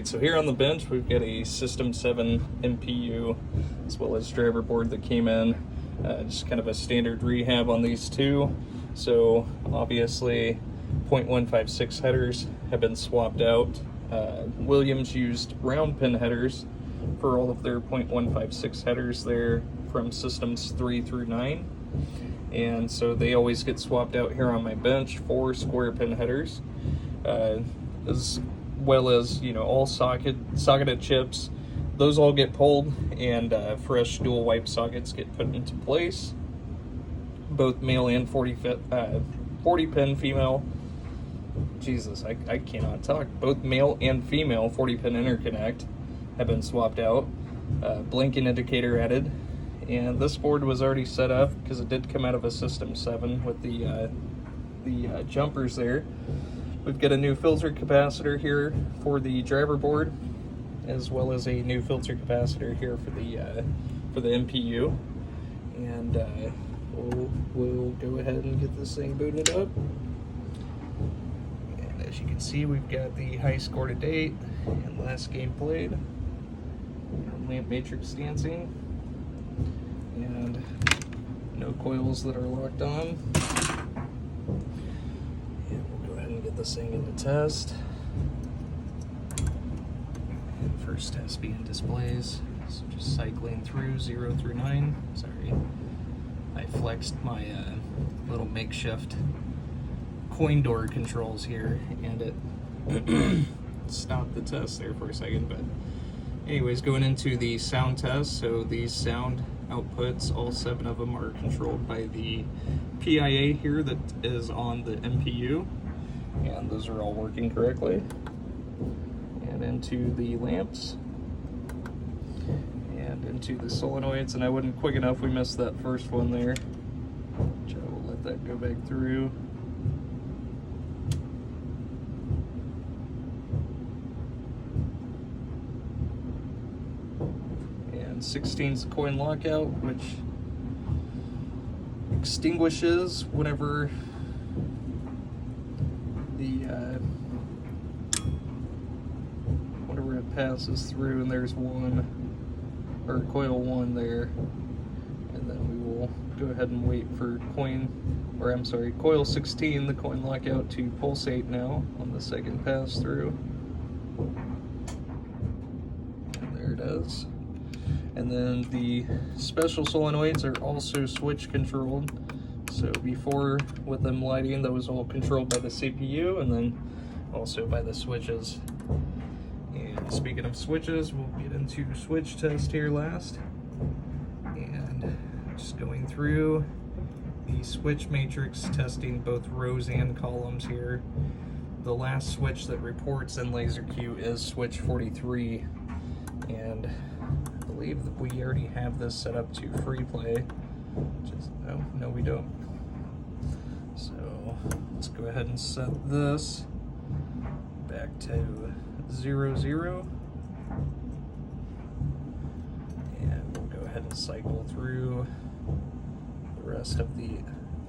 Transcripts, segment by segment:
So here on the bench, we've got a System 7 MPU as well as driver board that came in. Just kind of a standard rehab on these two. So obviously 0.156 headers have been swapped out. Williams used round pin headers for all of their 0.156 headers there from systems 3 through 9. And so they always get swapped out here on my bench for square pin headers. As well as, you know, all socketed chips, those all get pulled and fresh dual wipe sockets get put into place. Both male and 40 pin female, Jesus, I cannot talk. Both male and female 40 pin interconnect have been swapped out. Blinking indicator added, and this board was already set up because it did come out of a System 7 with the jumpers there. We've got a new filter capacitor here for the driver board, as well as a new filter capacitor here for the MPU. And we'll go ahead and get this thing booted up. And as you can see, we've got the high score to date and last game played, lamp matrix dancing, and no coils that are locked on. Get this thing into test. And first test being displays. So just cycling through 0 through 9. Sorry, I flexed my little makeshift coin door controls here, and it stopped the test there for a second. But anyways, going into the sound test. So these sound outputs, all 7 of them are controlled by the PIA here that is on the MPU. And those are all working correctly. And into the lamps and into the solenoids, and I wasn't quick enough, we missed that first one there, which I will let that go back through. And 16's the coin lockout, which extinguishes whenever whenever it passes through, and there's coil 1 there, and then we will go ahead and wait for coil 16, the coin lockout, to pulsate now on the second pass through. And there it is. And then the special solenoids are also switch controlled. So before, with them lighting, that was all controlled by the CPU, and then also by the switches. And speaking of switches, we'll get into switch test here last. And just going through the switch matrix, testing both rows and columns here. The last switch that reports in Lasercue is switch 43. And I believe that we already have this set up to free play. No, we don't. So let's go ahead and set this back to 0, 0. And we'll go ahead and cycle through the rest of the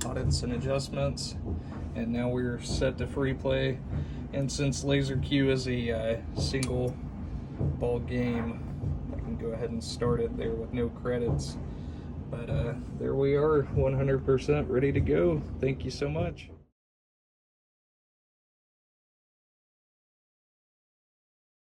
audits and adjustments. And now we're set to free play. And since Lasercue is a single ball game, I can go ahead and start it there with no credits. But there we are, 100% ready to go. Thank you so much.